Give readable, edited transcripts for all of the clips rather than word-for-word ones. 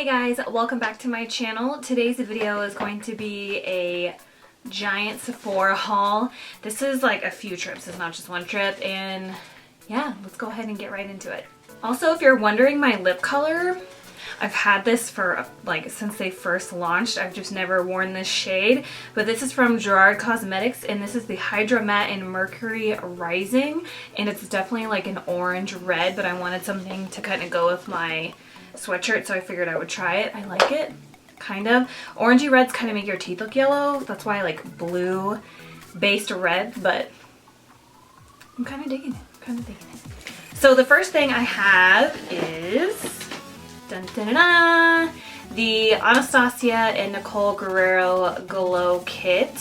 Hey guys, welcome back to my channel. Today's video is going to be a giant Sephora haul. This is like a few trips, it's not just one trip, and yeah, let's go ahead and get right into it. Also, if you're wondering my lip color, I've had this for like since they first launched. I've just never worn this shade, but this is from Gerard Cosmetics, and this is the Hydra Matte in Mercury Rising, and it's definitely like an orange red, but I wanted something to kind of go with my sweatshirt, so I figured I would try it. I like it, kind of. Orangey reds kind of make your teeth look yellow. That's why I like blue based red, but I'm kind of digging it. So the first thing I have is dun, dun, dun, dun, the Anastasia and Nicole Guerrero Glow Kit.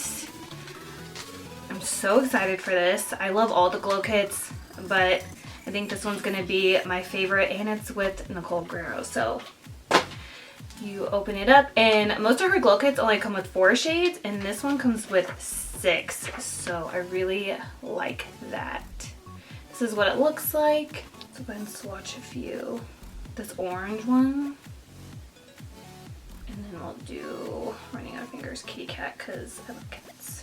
I'm so excited for this. I love all the glow kits, but I think this one's gonna be my favorite, and it's with Nicole Guerrero. So you open it up, and most of her glow kits only come with 4 shades, and this one comes with 6. So I really like that. This is what it looks like. Let's go ahead and swatch a few. This orange one. And then we'll do, running out of fingers, kitty cat, because I love cats.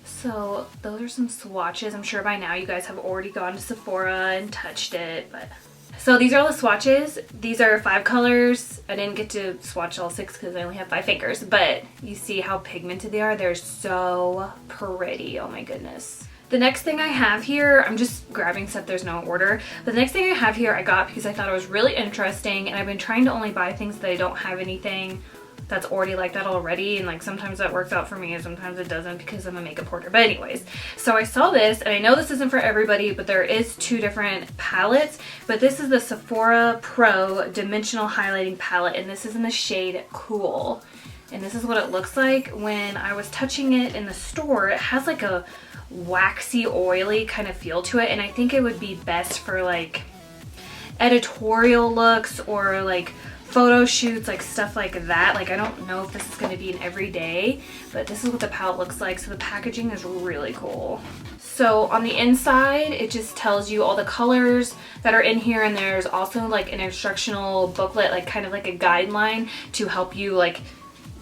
So those are some swatches. I'm sure by now you guys have already gone to Sephora and touched it, but so these are all the swatches. These are 5 colors. I didn't get to swatch all 6 because I only have 5 fingers, but you see how pigmented they are. They're so pretty. Oh my goodness. The next thing I have here, I'm just grabbing stuff, there's no order, but the next thing I have here I got because I thought it was really interesting, and I've been trying to only buy things that I don't have anything that's already like that already, and like sometimes that works out for me and sometimes it doesn't because I'm a makeup hoarder. But anyways, so I saw this, and I know this isn't for everybody, but there is 2 different palettes, but this is the Sephora Pro Dimensional Highlighting Palette, and this is in the shade Cool. And this is what it looks like. When I was touching it in the store, it has like a waxy, oily kind of feel to it, and I think it would be best for like editorial looks or like photo shoots, like stuff like that. Like I don't know if this is going to be an everyday, but this is what the palette looks like. So the packaging is really cool. So on the inside, it just tells you all the colors that are in here, and there's also like an instructional booklet, like kind of like a guideline to help you, like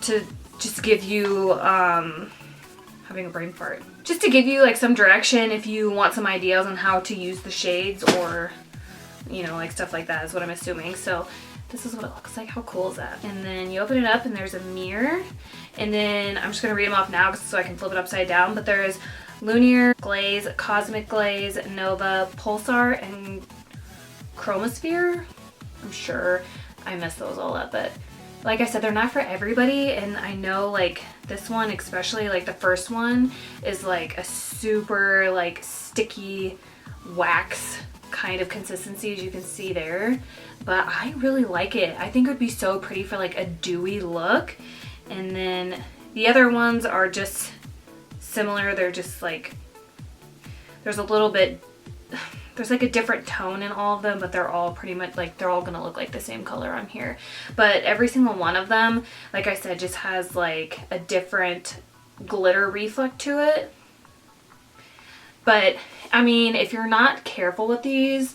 to just give you having a brain fart, just to give you like some direction if you want some ideas on how to use the shades, or you know, like stuff like that is what I'm assuming. So this is what it looks like. How cool is that? And then you open it up and there's a mirror, and then I'm just gonna read them off now so I can flip it upside down. But there's Lunar Glaze, Cosmic Glaze, Nova, Pulsar, and Chromosphere. I'm sure I messed those all up, but like I said, they're not for everybody, and I know like this one especially, like the first one is like a super like sticky wax kind of consistency, as you can see there, but I really like it. I think it would be so pretty for like a dewy look. And then the other ones are just similar. They're just like, there's a little bit, there's like a different tone in all of them, but they're all pretty much like, they're all gonna look like the same color on here. But every single one of them, like I said, just has like a different glitter reflect to it. But I mean, if you're not careful with these,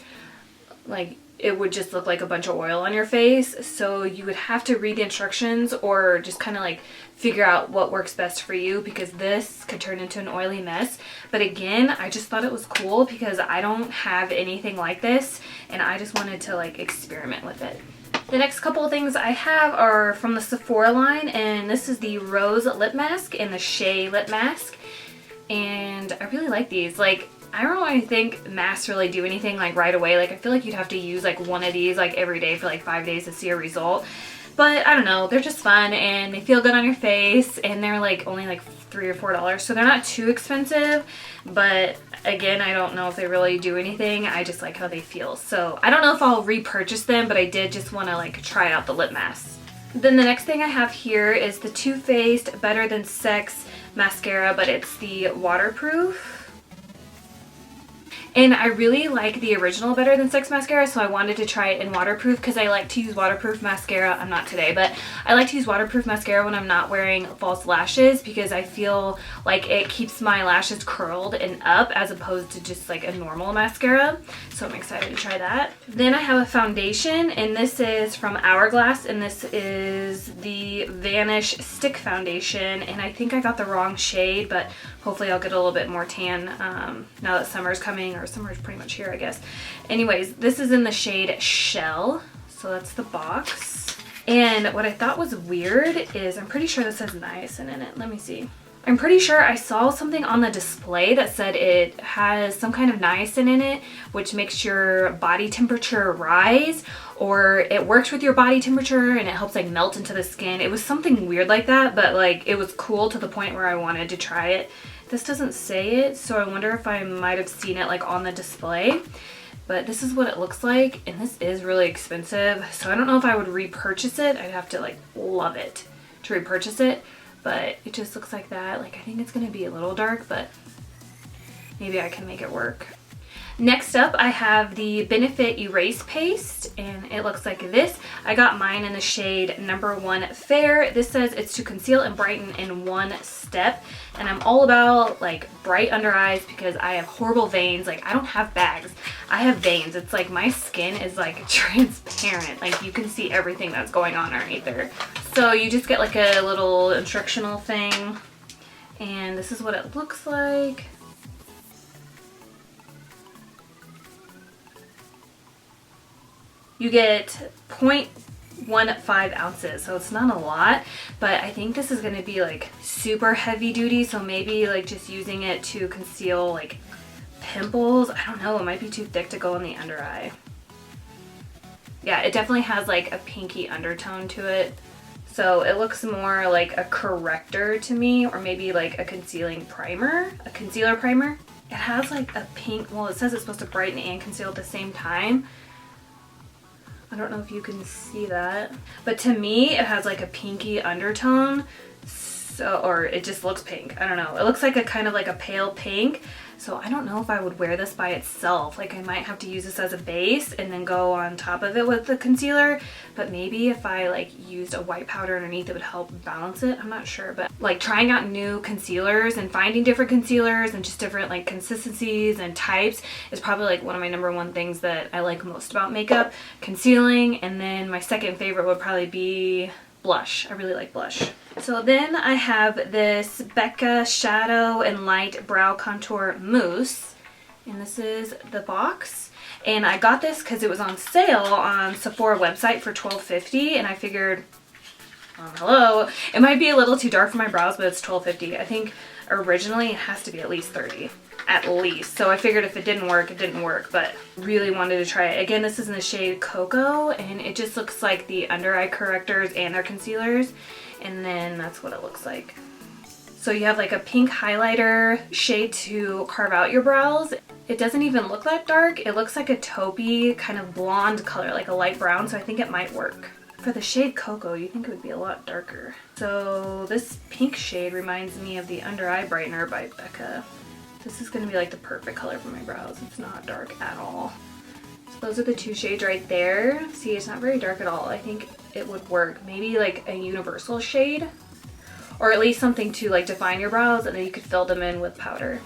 like it would just look like a bunch of oil on your face. So you would have to read the instructions, or just kind of like figure out what works best for you, because this could turn into an oily mess. But again, I just thought it was cool because I don't have anything like this, and I just wanted to like experiment with it. The next couple of things I have are from the Sephora line, and this is the Rose Lip Mask and the Shea Lip Mask. And I really like these. Like, I don't really think masks really do anything like right away. Like I feel like you'd have to use like one of these like every day for like 5 days to see a result. But I don't know, they're just fun and they feel good on your face, and they're like only like $3 or $4, so they're not too expensive. But again, I don't know if they really do anything. I just like how they feel. So I don't know if I'll repurchase them, but I did just want to like try out the lip masks. Then the next thing I have here is the Too Faced Better Than Sex mascara, but it's the waterproof. And I really like the original better than Sex Mascara, so I wanted to try it in waterproof because I like to use waterproof mascara. I'm not today, but I like to use waterproof mascara when I'm not wearing false lashes because I feel like it keeps my lashes curled and up as opposed to just like a normal mascara. So I'm excited to try that. Then I have a foundation, and this is from Hourglass, and this is the Vanish Stick Foundation, and I think I got the wrong shade, but hopefully I'll get a little bit more tan now that summer's coming, or summer's pretty much here, I guess. Anyways, this is in the shade Shell, so that's the box. And what I thought was weird is I'm pretty sure this has niacin in it. Let me see. I'm pretty sure I saw something on the display that said it has some kind of niacin in it, which makes your body temperature rise, or it works with your body temperature and it helps like melt into the skin. It was something weird like that, but like it was cool to the point where I wanted to try it. This doesn't say it, so I wonder if I might have seen it like on the display. But this is what it looks like, and this is really expensive, so I don't know if I would repurchase it. I'd have to like love it to repurchase it. But it just looks like that. Like, I think it's going to be a little dark, but maybe I can make it work. Next up, I have the Benefit Erase Paste, and it looks like this. I got mine in the shade Number 1 Fair. This says it's to conceal and brighten in one step, and I'm all about like bright under eyes because I have horrible veins. Like, I don't have bags, I have veins. It's like my skin is like transparent. Like, you can see everything that's going on underneath there. So you just get like a little instructional thing, and this is what it looks like. You get 0.15 ounces, so it's not a lot, but I think this is going to be like super heavy duty, so maybe like just using it to conceal like pimples. I don't know, it might be too thick to go in the under eye. Yeah, it definitely has like a pinky undertone to it, so it looks more like a corrector to me, or maybe like a concealing primer, a concealer primer. It has like a pink, well, it says it's supposed to brighten and conceal at the same time. I don't know if you can see that, but to me it has like a pinky undertone, so, or it just looks pink. I don't know. It looks like a kind of like a pale pink, so I don't know if I would wear this by itself. Like, I might have to use this as a base and then go on top of it with the concealer, but maybe if I like used a white powder underneath, it would help balance it. I'm not sure, but like trying out new concealers and finding different concealers and just different like consistencies and types is probably like one of my number one things that I like most about makeup, concealing. And then my second favorite would probably be blush. I really like blush. So then I have this Becca Shadow&Light Brow Contour Mousse, and this is the box. And I got this because it was on sale on Sephora website for $12.50, and I figured, hello, it might be a little too dark for my brows, but it's $12.50. I think originally it has to be at least $30, at least. So I figured if it didn't work, it didn't work, but really wanted to try it. Again, this is in the shade Cocoa, and it just looks like the under eye correctors and their concealers, and then that's what it looks like. So you have like a pink highlighter shade to carve out your brows. It doesn't even look that dark. It looks like a taupey kind of blonde color, like a light brown, so I think it might work. For the shade Cocoa, you think it would be a lot darker. So this pink shade reminds me of the Under Eye Brightener by Becca. This is going to be like the perfect color for my brows. It's not dark at all. So those are the two shades right there. See, it's not very dark at all. I think it would work. Maybe like a universal shade, or at least something to like define your brows, and then you could fill them in with powder.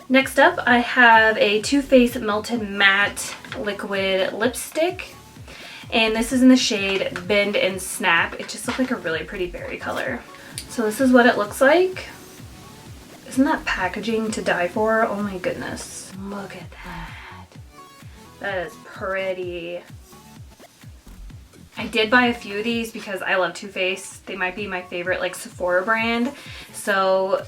Next up, I have a Too Faced Melted Matte Liquid Lipstick, and this is in the shade Bend and Snap. It just looks like a really pretty berry color. So this is what it looks like. Isn't that packaging to die for? Oh my goodness. Look at that. That is pretty. I did buy a few of these because I love Too Faced. They might be my favorite like Sephora brand. So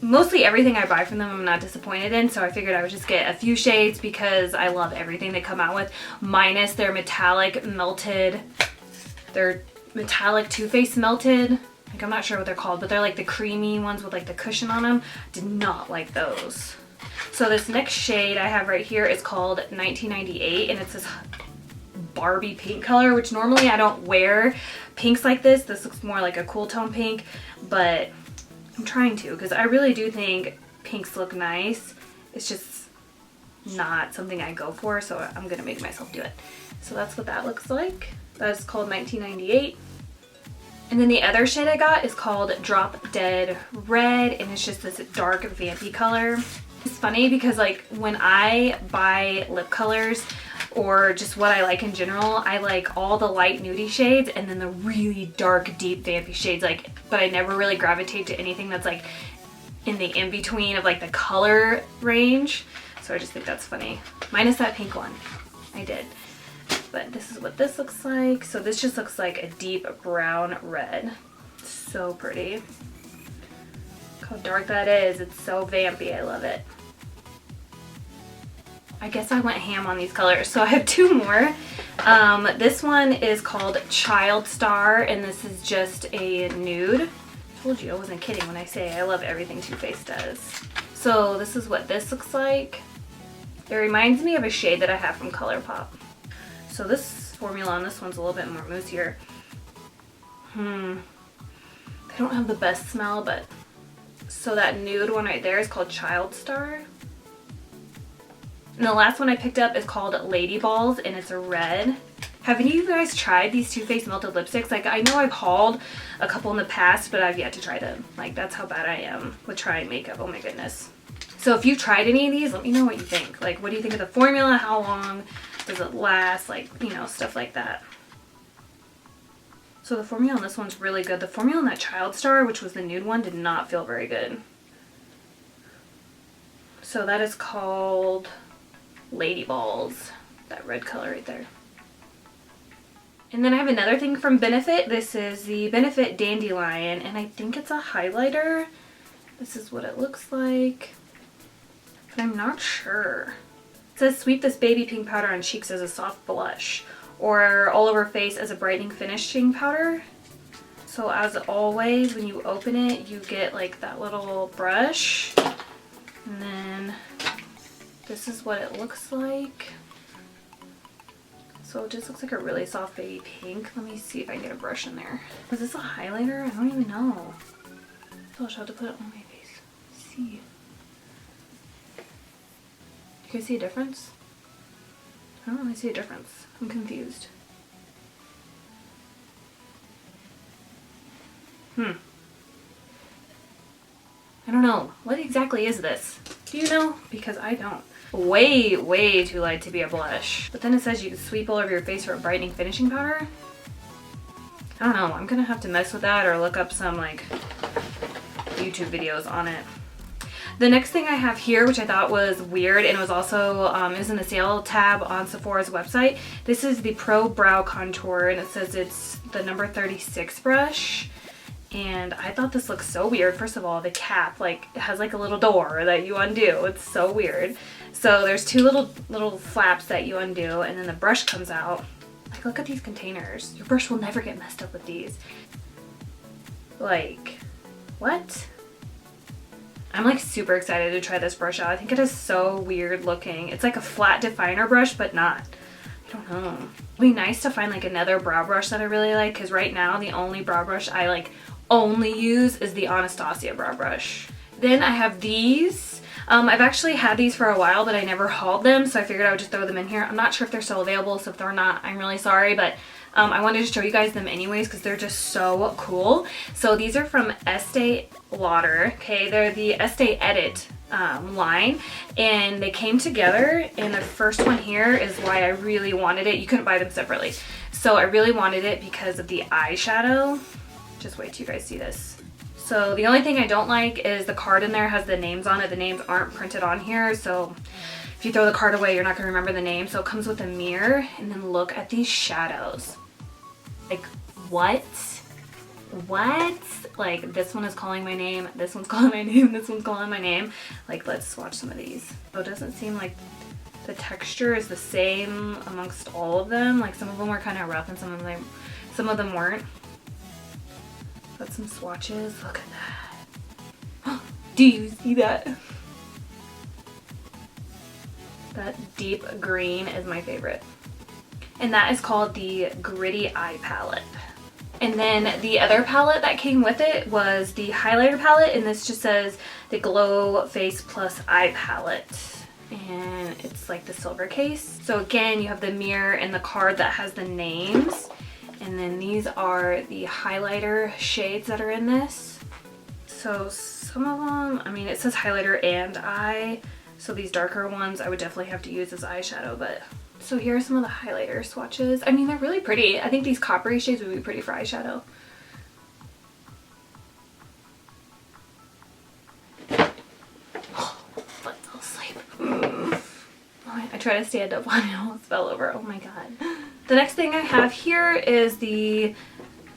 mostly everything I buy from them I'm not disappointed in. So I figured I would just get a few shades because I love everything they come out with, minus their metallic melted, their metallic Too Faced melted. Like, I'm not sure what they're called, but they're like the creamy ones with like the cushion on them. Did not like those. So this next shade I have right here is called 1998, and it's this Barbie pink color, which normally I don't wear pinks like this. This looks more like a cool tone pink, but I'm trying to because I really do think pinks look nice. It's just not something I go for, so I'm gonna make myself do it. So that's what that looks like. That's called 1998. And then the other shade I got is called Drop Dead Red, and it's just this dark vampy color. It's funny because like when I buy lip colors or just what I like in general, I like all the light nudie shades and then the really dark deep vampy shades, like, but I never really gravitate to anything that's like in the in-between of like the color range. So I just think that's funny. Minus that pink one. I did. But this is what this looks like. So this just looks like a deep brown red. So pretty. Look how dark that is. It's so vampy. I love it. I guess I went ham on these colors. So I have two more. This one is called Child Star, and this is just a nude. I told you I wasn't kidding when I say I love everything Too Faced does. So this is what this looks like. It reminds me of a shade that I have from ColourPop. So this formula on this one's a little bit more moussier. They don't have the best smell, but so that nude one right there is called Child Star. And the last one I picked up is called Lady Balls, and it's a red. Have any of you guys tried these Too Faced melted lipsticks? Like, I know I've hauled a couple in the past, but I've yet to try them. Like, that's how bad I am with trying makeup. Oh my goodness. So if you've tried any of these, let me know what you think. Like, what do you think of the formula? How long does it last? Like, you know, stuff like that. So the formula on this one's really good. The formula on that Child Star, which was the nude one, did not feel very good. So that is called Lady Balls. That red color right there. And then I have another thing from Benefit. This is the Benefit Dandelion, and I think it's a highlighter. This is what it looks like, but I'm not sure. It says sweep this baby pink powder on cheeks as a soft blush, or all over face as a brightening finishing powder. So as always, when you open it, you get like that little brush, and then this is what it looks like. So it just looks like a really soft baby pink. Let me see if I can get a brush in there. Is this a highlighter? I don't even know. So I'll just have to put it on my face. Let's see. You guys see a difference? I don't really see a difference. I'm confused. I don't know. What exactly is this? Do you know? Because I don't. Way, way too light to be a blush. But then it says you can sweep all over your face for a brightening finishing powder. I don't know. I'm gonna have to mess with that or look up some like YouTube videos on it. The next thing I have here, which I thought was weird, and it was also is in the sale tab on Sephora's website. This is the Pro Brow Contour, and it says it's the number 36 brush. And I thought this looked so weird. First of all, the cap like has like a little door that you undo. It's so weird. So there's two little flaps that you undo, and then the brush comes out. Like, look at these containers. Your brush will never get messed up with these. Like, what? I'm like super excited to try this brush out. I think it is so weird looking. It's like a flat definer brush, but not. I don't know. It'd be nice to find like another brow brush that I really like, because right now the only brow brush I like only use is the Anastasia brow brush. Then I have these. I've actually had these for a while, but I never hauled them, so I figured I would just throw them in here. I'm not sure if they're still available, so if they're not, I'm really sorry, but I wanted to show you guys them anyways because they're just so cool. So these are from Estee Lauder, okay? They're the Estee Edit line, and they came together, and the first one here is why I really wanted it. You couldn't buy them separately. So I really wanted it because of the eyeshadow. Just wait till you guys see this. So the only thing I don't like is the card in there has the names on it. The names aren't printed on here, so if you throw the card away, you're not gonna remember the name. So it comes with a mirror, and then look at these shadows. Like, what? What? Like, this one is calling my name, this one's calling my name, this one's calling my name. Like, let's swatch some of these. So it doesn't seem like the texture is the same amongst all of them. Like, some of them were kind of rough and some of them weren't. Got some swatches. Look at that. Do you see that? That deep green is my favorite. And that is called the Gritty Eye Palette. And then the other palette that came with it was the highlighter palette, and this just says the Glow Face Plus Eye Palette. and it's like the silver case. So again, you have the mirror and the card that has the names. And then these are the highlighter shades that are in this. So some of them, I mean, it says highlighter and eye. So these darker ones I would definitely have to use as eyeshadow, but. So here are some of the highlighter swatches. I mean, they're really pretty. I think these coppery shades would be pretty for eyeshadow. But I'll sleep. I try to stand up when it almost fell over. Oh my god. The next thing I have here is the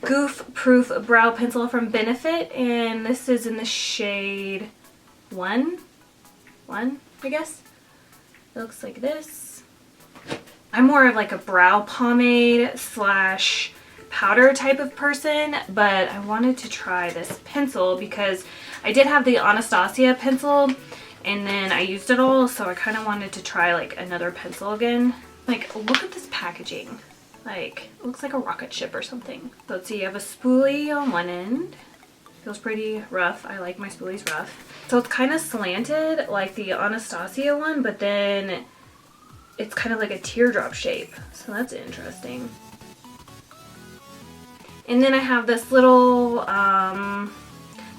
Goof Proof Brow Pencil from Benefit, and this is in the shade 1, I guess. It looks like this. I'm more of like a brow pomade slash powder type of person, but I wanted to try this pencil because I did have the Anastasia pencil and then I used it all, so I kind of wanted to try like another pencil again. Like, look at this packaging. Like, it looks like a rocket ship or something. So let's see, you have a spoolie on one end. Feels pretty rough. I like my spoolies rough. So it's kind of slanted like the Anastasia one, but then it's kind of like a teardrop shape. So that's interesting. And then I have this little, the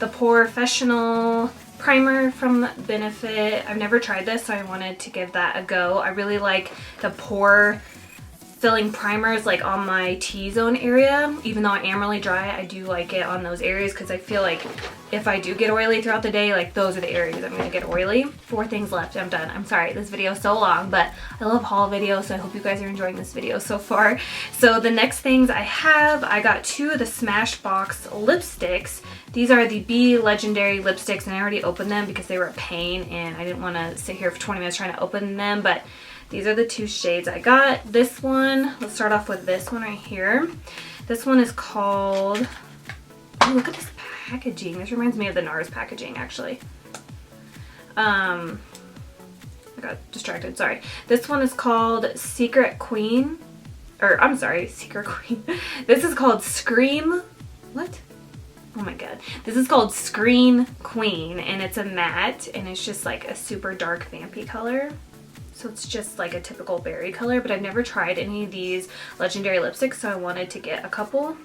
PoreFessional primer from Benefit. I've never tried this, so I wanted to give that a go. I really like the pore filling primers like on my T-zone area. Even though I am really dry, I do like it on those areas because I feel like if I do get oily throughout the day, like those are the areas I'm gonna get oily. 4 things left, I'm done. I'm sorry, this video is so long, but I love haul videos, so I hope you guys are enjoying this video so far. So the next things I have, I got 2 of the Smashbox lipsticks. These are the B Legendary lipsticks, and I already opened them because they were a pain and I didn't want to sit here for 20 minutes trying to open them, but these are the 2 shades I got. This one, let's start off with this one right here. This one is called, oh, look at this packaging. This reminds me of the NARS packaging, actually. I got distracted, sorry. This one is called Secret Queen, or I'm sorry, Secret Queen. This is called Scream, what? Oh my god. This is called Screen Queen, and it's a matte, and it's just like a super dark vampy color. So it's just like a typical berry color, but I've never tried any of these Legendary lipsticks, so I wanted to get a couple.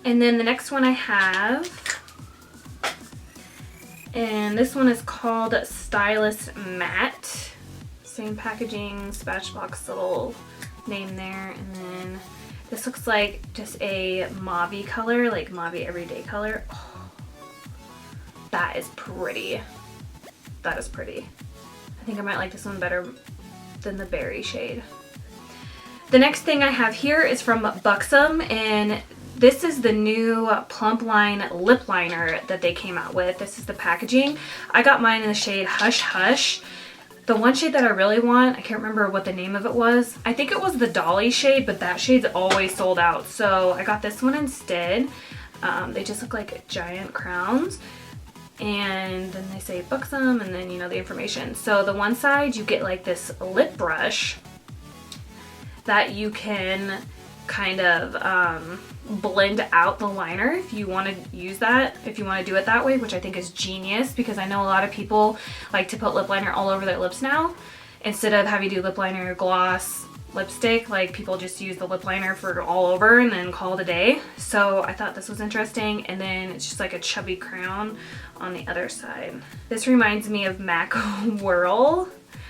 And then the next one I have, and this one is called Stylist Matte. Same packaging, Smashbox little name there. And then this looks like just a mauve color, like mauve everyday color. Oh, that is pretty. That is pretty. I think I might like this one better than the berry shade. The next thing I have here is from Buxom, and this is the new Plump line lip liner that they came out with. This is the packaging. I got mine in the shade Hush Hush. The one shade that I really want, I can't remember what the name of it was. I think it was the Dolly shade, but that shade's always sold out. So I got this one instead. They just look like giant crowns. And then they say Buxom, and then, you know, the information. So the one side, you get like this lip brush that you can kind of blend out the liner if you want to use that, if you want to do it that way, which I think is genius, because I know a lot of people like to put lip liner all over their lips now instead of having to do lip liner, gloss, lipstick. Like, people just use the lip liner for all over and then call it a day. So I thought this was interesting. And then it's just like a chubby crown on the other side. This reminds me of MAC Whirl,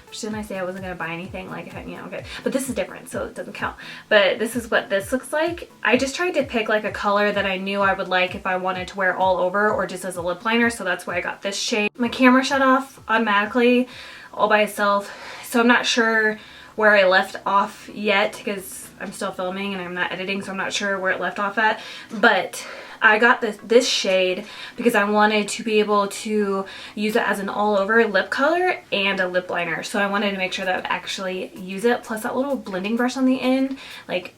which didn't I say I wasn't gonna buy anything, like, you know, okay, but this is different, so it doesn't count. But this is what this looks like. I just tried to pick like a color that I knew I would like if I wanted to wear all over or just as a lip liner, so that's why I got this shade. My camera shut off automatically all by itself, so I'm not sure where I left off yet because I'm still filming and I'm not editing, so I'm not sure where it left off at. But I got this shade because I wanted to be able to use it as an all-over lip color and a lip liner. So I wanted to make sure that I would actually use it. Plus that little blending brush on the end, like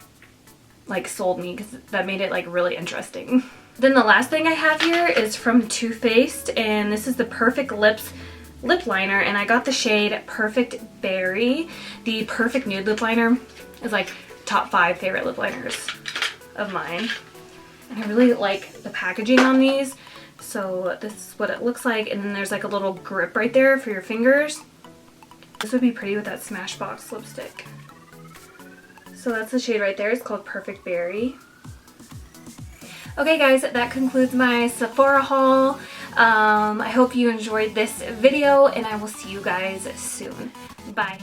sold me, because that made it like really interesting. Then the last thing I have here is from Too Faced, and this is the Perfect Lips lip liner, and I got the shade Perfect Berry. The Perfect Nude lip liner is like top 5 favorite lip liners of mine. And I really like the packaging on these. So this is what it looks like, and then there's like a little grip right there for your fingers. This would be pretty with that Smashbox lipstick. So that's the shade right there. It's called Perfect Berry. Okay guys, that concludes my Sephora haul. I hope you enjoyed this video and I will see you guys soon. Bye.